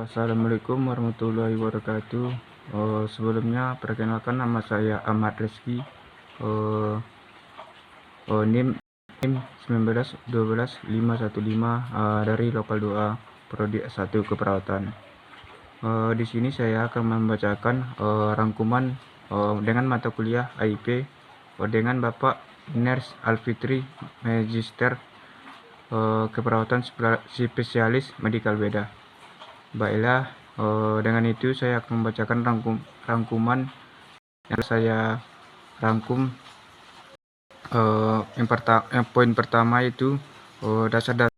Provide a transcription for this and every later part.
Assalamualaikum warahmatullahi wabarakatuh. Sebelumnya perkenalkan, nama saya Ahmad Rizky. NIM 19 12 515 dari Lokal 2 Prodi S1 Keperawatan. Di sini saya akan membacakan rangkuman dengan mata kuliah AIP dengan Bapak Ners Alfitri, Magister Keperawatan Spesialis Medikal Beda. Baiklah, dengan itu saya akan membacakan rangkuman yang saya rangkum. Yang poin pertama itu dasar-dasar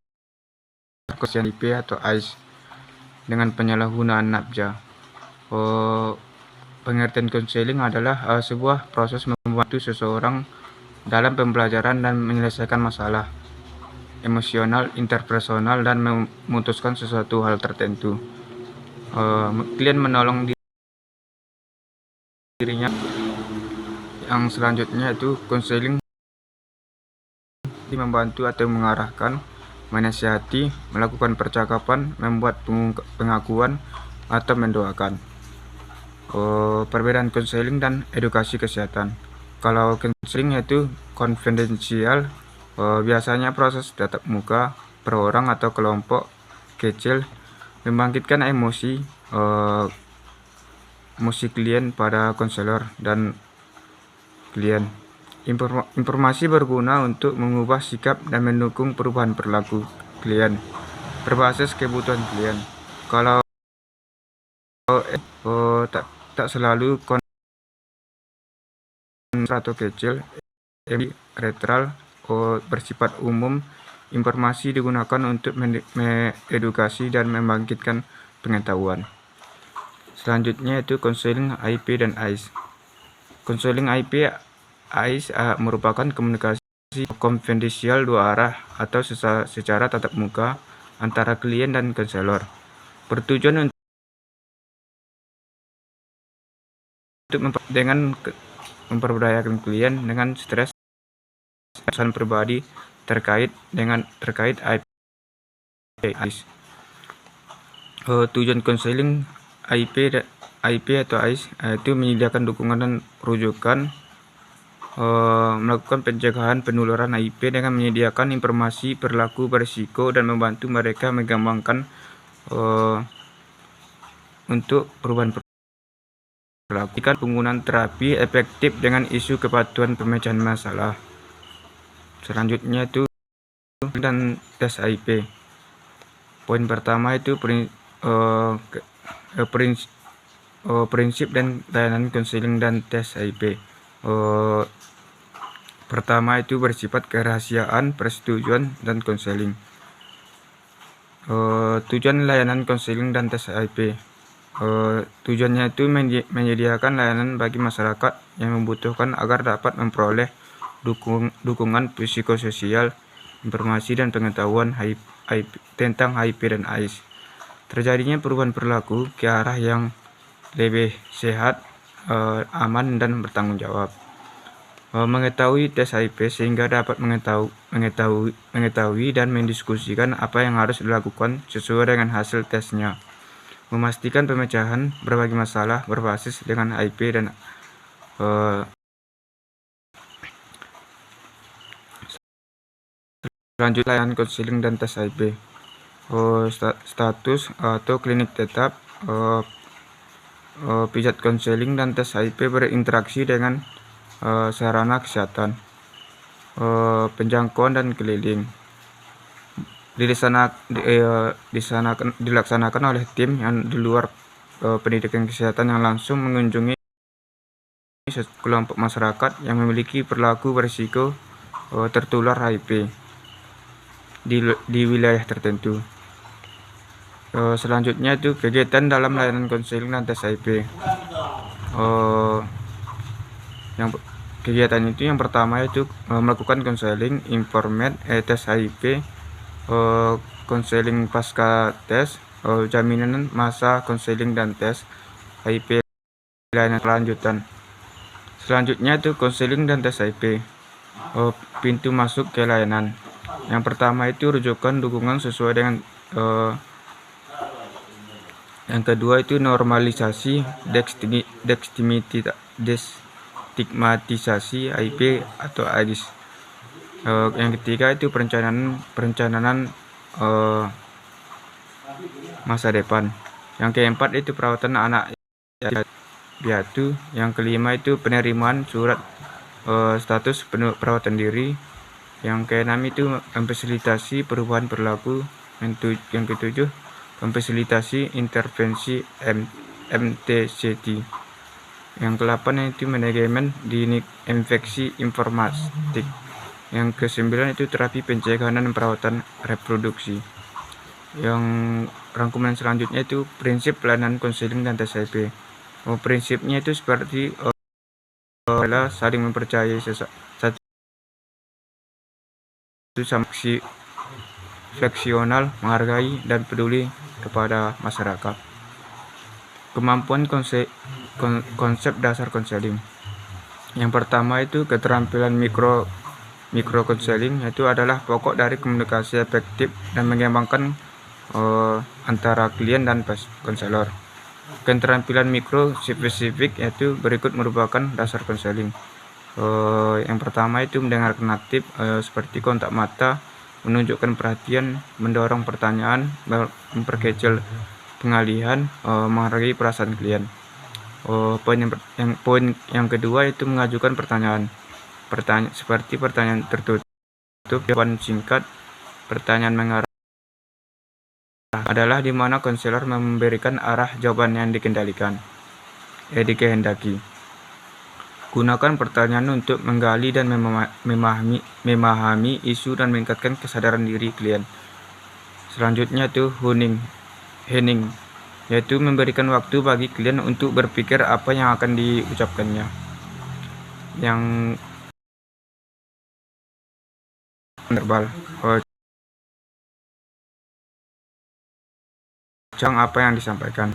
konseling IP atau AIS dengan penyalahgunaan nafza. Pengertian konseling adalah sebuah proses membantu seseorang dalam pembelajaran dan menyelesaikan masalah emosional, interpersonal, dan memutuskan sesuatu hal tertentu. Klien menolong dirinya. Yang selanjutnya itu konseling membantu atau mengarahkan, menasihati, melakukan percakapan, membuat pengakuan, atau mendoakan. Perbedaan konseling dan edukasi kesehatan. Kalau konseling itu konfidensial, biasanya proses tatap muka per orang atau kelompok kecil, membangkitkan emosi klien pada konselor dan klien. Informasi berguna untuk mengubah sikap dan mendukung perubahan perilaku klien berbasis kebutuhan klien. Kalau tak selalu atau kecil, retral bersifat umum. Informasi digunakan untuk mengedukasi dan membangkitkan pengetahuan. Selanjutnya itu konseling IP dan AIS. Konseling IP AIS merupakan komunikasi konfidensial dua arah atau secara tatap muka antara klien dan konselor, bertujuan untuk memperdayakan klien dengan stres pesan pribadi terkait AIS. Tujuan konseling IP atau AIS itu menyediakan dukungan dan rujukan, melakukan pencegahan penularan HIV dengan menyediakan informasi perilaku berisiko dan membantu mereka mengembangkan untuk perubahan perilaku. Penggunaan terapi efektif dengan isu kepatuhan pemecahan masalah. Selanjutnya itu dan tes HIV. Poin pertama itu prinsip dan layanan konseling dan tes HIV. Pertama itu bersifat kerahasiaan, persetujuan, dan konseling. Tujuan layanan konseling dan tes HIV. Tujuannya itu menyediakan layanan bagi masyarakat yang membutuhkan agar dapat memperoleh dukungan psikososial, informasi, dan pengetahuan tentang HIV dan AIDS. Terjadinya perubahan perilaku ke arah yang lebih sehat, aman, dan bertanggung jawab. Mengetahui tes HIV sehingga dapat mengetahui dan mendiskusikan apa yang harus dilakukan sesuai dengan hasil tesnya. Memastikan pemecahan berbagai masalah berbasis dengan HIV dan lanjut layanan konseling dan tes HIV. Status atau klinik tetap. Pijat konseling dan tes HIV berinteraksi dengan sarana kesehatan, penjangkauan dan keliling. Dilaksanakan oleh tim yang di luar pendidikan kesehatan yang langsung mengunjungi kelompok masyarakat yang memiliki perilaku berisiko tertular HIV di wilayah tertentu. Selanjutnya itu kegiatan dalam layanan konseling dan tes HIV. Kegiatan itu yang pertama itu melakukan konseling, informat, tes HIV, konseling pasca tes, jaminan masa konseling dan tes HIV, layanan lanjutan. Selanjutnya itu konseling dan tes HIV. Pintu masuk ke layanan. Yang pertama itu rujukan dukungan sesuai dengan Yang kedua itu normalisasi destigmatisasi HIV atau AIDS. Yang ketiga itu perencanaan masa depan. Yang keempat itu perawatan anak piatu. Yang kelima itu penerimaan surat status perawatan diri. Yang keenam itu memfasilitasi perubahan perilaku. Yang ketujuh memfasilitasi intervensi MTCT. Yang ke-8 itu manajemen dini infeksi informatik. Yang ke-9 itu terapi pencegahan dan perawatan reproduksi. Yang rangkuman selanjutnya itu prinsip pelayanan konseling dan tes HIV. Prinsipnya itu seperti adalah saling mempercayai satu sama fleksional, menghargai dan peduli kepada masyarakat. Kemampuan konsep dasar konseling. Yang pertama itu keterampilan mikro konseling, yaitu adalah pokok dari komunikasi efektif dan mengembangkan antara klien dan konselor. Keterampilan mikro spesifik yaitu berikut merupakan dasar konseling. Yang pertama itu mendengarkan aktif, seperti kontak mata, menunjukkan perhatian, mendorong pertanyaan, memperkecil pengalihan, menghargai perasaan klien. Poin yang kedua itu mengajukan pertanyaan seperti pertanyaan tertutup, jawaban singkat. Pertanyaan mengarah adalah di mana konselor memberikan arah jawaban yang dikehendaki. Gunakan pertanyaan untuk menggali dan memahami isu dan meningkatkan kesadaran diri klien. Selanjutnya itu hening, yaitu memberikan waktu bagi klien untuk berpikir apa yang akan diucapkannya. Yang verbal, apa yang disampaikan.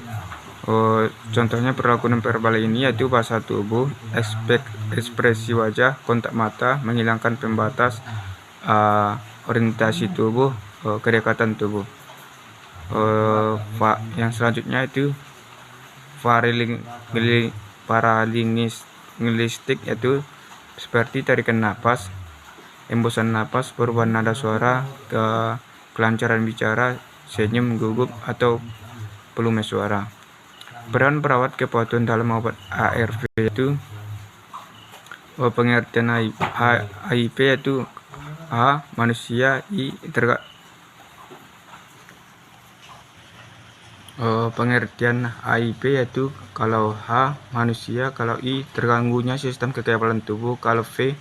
Contohnya perilaku nonverbal ini yaitu bahasa tubuh, ekspresi wajah, kontak mata, menghilangkan pembatas, orientasi tubuh, kedekatan tubuh. Yang selanjutnya itu paralinguistik, yaitu seperti tarikan napas, embusan napas, perubahan nada suara, kelancaran bicara, senyum, gugup, atau volume suara. Peran perawat kepatuhan dalam obat ARV itu pengertian HIV yaitu A. Manusia, I. Pengertian HIV yaitu kalau H. Manusia, kalau I. terganggunya sistem kekebalan tubuh, kalau V.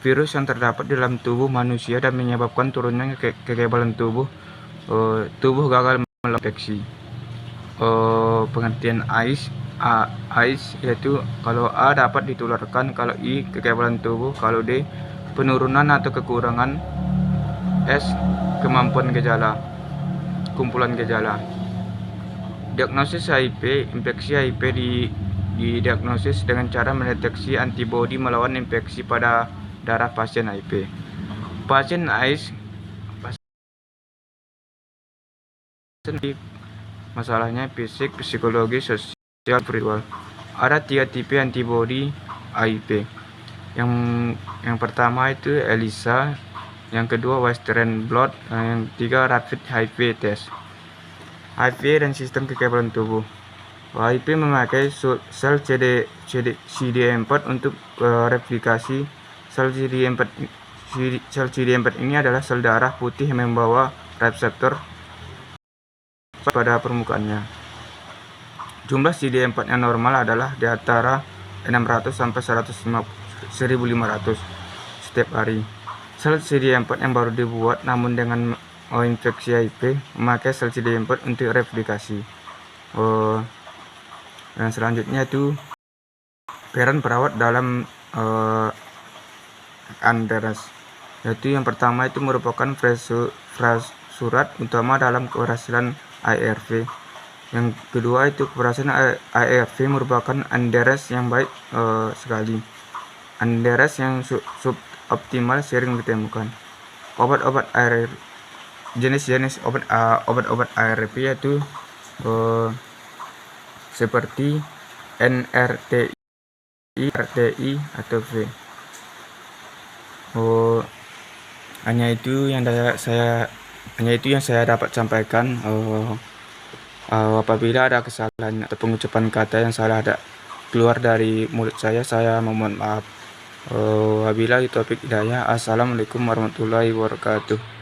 virus yang terdapat di dalam tubuh manusia dan menyebabkan turunnya kekebalan tubuh gagal melawan infeksi. Pengertian AIDS yaitu kalau A dapat ditularkan, kalau I kekebalan tubuh, kalau D penurunan atau kekurangan, S kumpulan gejala. Diagnosis HIV. Infeksi HIV didiagnosis dengan cara mendeteksi antibodi melawan infeksi pada darah pasien HIV. Pasien AIDS masalahnya fisik, psikologi, sosial, spiritual. Ada 3 tipe antibodi HIV. Yang pertama itu ELISA, yang kedua Western blot, yang ketiga rapid HIV test. HIV dan sistem kekebalan tubuh. HIV memakai sel CD4 untuk replikasi. Sel CD4 ini adalah sel darah putih yang membawa reseptor pada permukaannya. Jumlah CD4 yang normal adalah di antara 600 sampai 1500 setiap hari. Sel CD4 yang baru dibuat namun dengan infeksi HIV memakai sel CD4 untuk replikasi. Dan selanjutnya itu peran perawat dalam Andaras, yaitu yang pertama itu merupakan prasurat utama dalam keberhasilan ARV. Yang kedua itu keberhasilan ARV merupakan Andaras yang baik sekali. Andaras yang suboptimal sering ditemukan. Obat-obat ARV, jenis-jenis obat-obat ARV yaitu seperti NRTI, RTI, atau V. Hanya itu yang saya dapat sampaikan. Apabila ada kesalahan atau pengucapan kata yang salah keluar dari mulut saya memohon maaf. Wabillahi taufiq hidayah. Assalamualaikum warahmatullahi wabarakatuh.